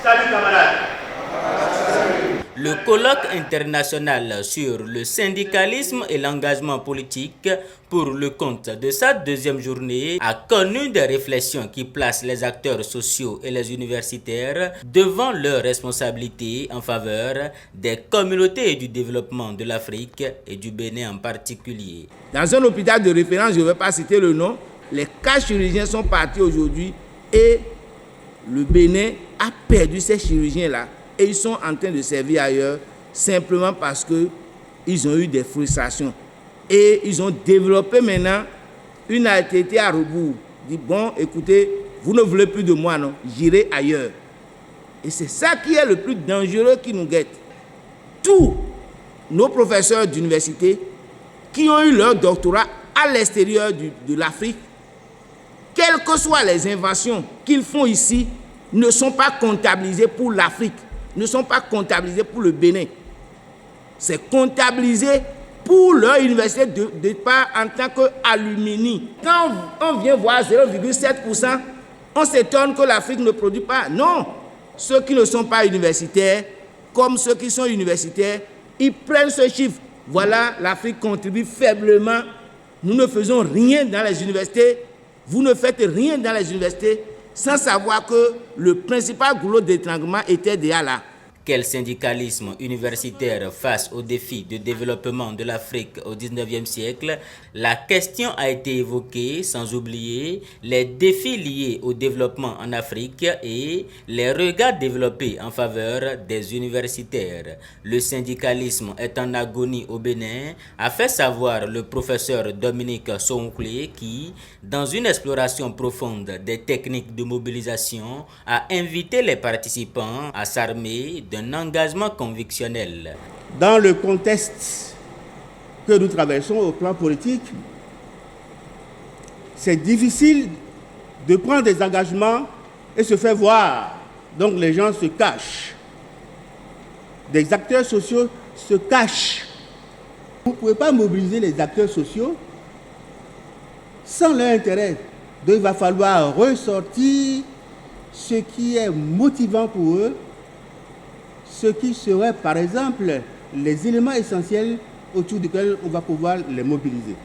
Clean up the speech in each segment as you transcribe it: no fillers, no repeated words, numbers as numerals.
Salut camarades. Le colloque international sur le syndicalisme et l'engagement politique pour le compte de sa deuxième journée a connu des réflexions qui placent les acteurs sociaux et les universitaires devant leurs responsabilités en faveur des communautés et du développement de l'Afrique et du Bénin en particulier. Dans un hôpital de référence, je ne vais pas citer le nom, les 4 chirurgiens sont partis aujourd'hui et le Bénin a perdu ces chirurgiens-là. Et ils sont en train de servir ailleurs simplement parce qu'ils ont eu des frustrations. Et ils ont développé maintenant une altérité à rebours. Ils disent, bon, écoutez, vous ne voulez plus de moi, non, j'irai ailleurs. Et c'est ça qui est le plus dangereux qui nous guette. Tous nos professeurs d'université qui ont eu leur doctorat à l'extérieur de l'Afrique, quelles que soient les inventions qu'ils font ici, ne sont pas comptabilisées pour l'Afrique. Ne sont pas comptabilisés pour le Bénin. C'est comptabilisé pour leur université de départ en tant qu'alumni. Quand on vient voir 0,7%, on s'étonne que l'Afrique ne produit pas. Non, ceux qui ne sont pas universitaires, comme ceux qui sont universitaires, ils prennent ce chiffre. Voilà, l'Afrique contribue faiblement. Nous ne faisons rien dans les universités. Vous ne faites rien dans les universités. Sans savoir que le principal goulot d'étranglement était déjà là. Quel syndicalisme universitaire face aux défis de développement de l'Afrique au XIXe siècle? La question a été évoquée, sans oublier les défis liés au développement en Afrique et les regards développés en faveur des universitaires. Le syndicalisme est en agonie au Bénin, a fait savoir le professeur Dominique Sonkoué qui, dans une exploration profonde des techniques de mobilisation, a invité les participants à s'armer d'un engagement convictionnel. Dans le contexte que nous traversons au plan politique, c'est difficile de prendre des engagements et se faire voir. Donc les gens se cachent. Des acteurs sociaux se cachent. Vous ne pouvez pas mobiliser les acteurs sociaux sans leur intérêt. Donc il va falloir ressortir ce qui est motivant pour eux, ce qui serait par exemple les éléments essentiels autour desquels on va pouvoir les mobiliser.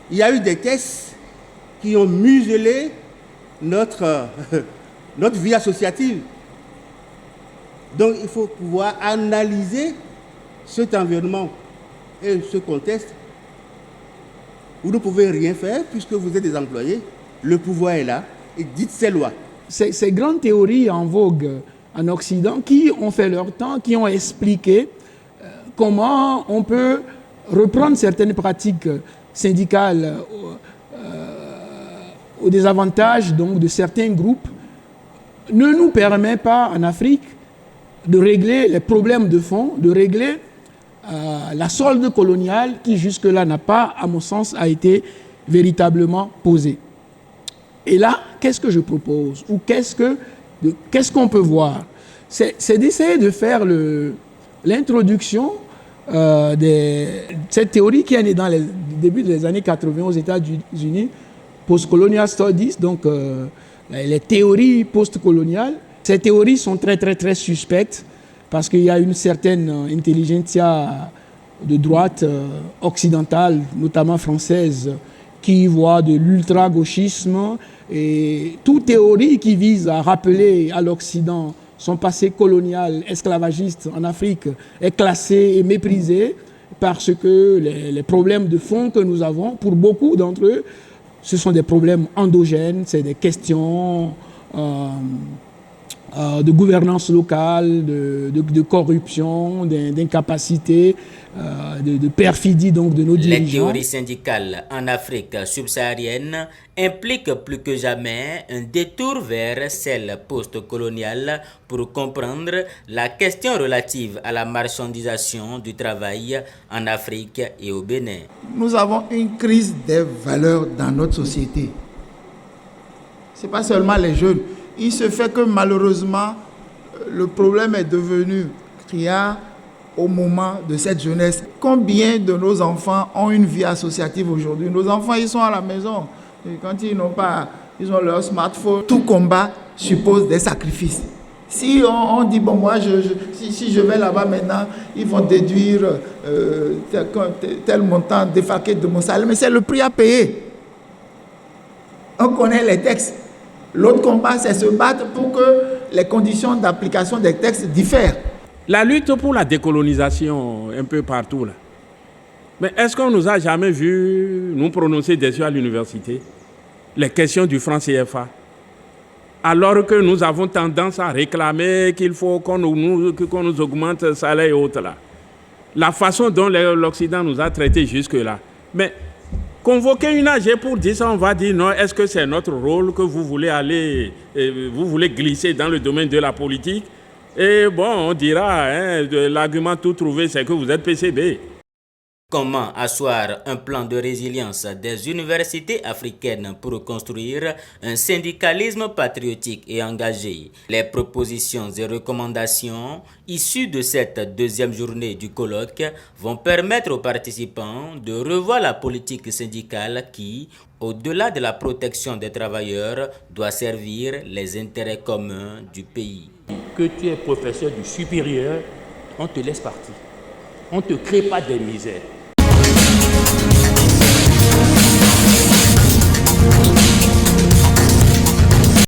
Il y a eu des tests qui ont muselé notre vie associative. Donc il faut pouvoir analyser cet environnement et ce contexte. Vous ne pouvez rien faire puisque vous êtes des employés. Le pouvoir est là et dites ses lois. Ces grandes théories en vogue en Occident qui ont fait leur temps, qui ont expliqué comment on peut reprendre certaines pratiques syndicales au désavantage donc, de certains groupes, ne nous permet pas en Afrique de régler les problèmes de fond, de régler la solde coloniale qui jusque-là n'a pas, à mon sens, a été véritablement posée. Et là, qu'est-ce que je propose? Ou qu'est-ce qu'on peut voir? C'est d'essayer de faire l'introduction de cette théorie qui est née dans le début des années 80 aux États-Unis, Post-Colonial Studies, donc les théories post-coloniales. Ces théories sont très, très, très suspectes parce qu'il y a une certaine intelligentsia de droite occidentale, notamment française, qui voit de l'ultra-gauchisme et toute théorie qui vise à rappeler à l'Occident son passé colonial, esclavagiste en Afrique, est classée et méprisée parce que les problèmes de fond que nous avons, pour beaucoup d'entre eux, ce sont des problèmes endogènes, c'est des questions de gouvernance locale, de corruption, d'incapacité, de perfidie donc, de nos dirigeants. Les théories syndicales en Afrique subsaharienne impliquent plus que jamais un détour vers celle post-coloniale pour comprendre la question relative à la marchandisation du travail en Afrique et au Bénin. Nous avons une crise des valeurs dans notre société. Ce n'est pas seulement les jeunes. Il se fait que malheureusement, le problème est devenu criard au moment de cette jeunesse. Combien de nos enfants ont une vie associative aujourd'hui? Nos enfants, ils sont à la maison. Et quand ils ont leur smartphone, tout combat suppose des sacrifices. Si on dit, bon, moi, si je vais là-bas maintenant, ils vont déduire tel montant défalqué de mon salaire, mais c'est le prix à payer. On connaît les textes. L'autre combat, c'est se battre pour que les conditions d'application des textes diffèrent. La lutte pour la décolonisation, un peu partout là. Mais est-ce qu'on nous a jamais vu nous prononcer des yeux à l'université les questions du franc CFA? Alors que nous avons tendance à réclamer qu'il faut qu'on nous augmente le salaire et autres là. La façon dont l'Occident nous a traités jusque-là. Mais convoquer une AG pour dire ça, on va dire non, est-ce que c'est notre rôle que vous voulez aller, vous voulez glisser dans le domaine de la politique? Et bon, on dira, l'argument tout trouvé, c'est que vous êtes PCB. Comment asseoir un plan de résilience des universités africaines pour construire un syndicalisme patriotique et engagé? Les propositions et recommandations issues de cette deuxième journée du colloque vont permettre aux participants de revoir la politique syndicale qui, au-delà de la protection des travailleurs, doit servir les intérêts communs du pays. Que tu es professeur du supérieur, on te laisse partir. On ne te crée pas des misères.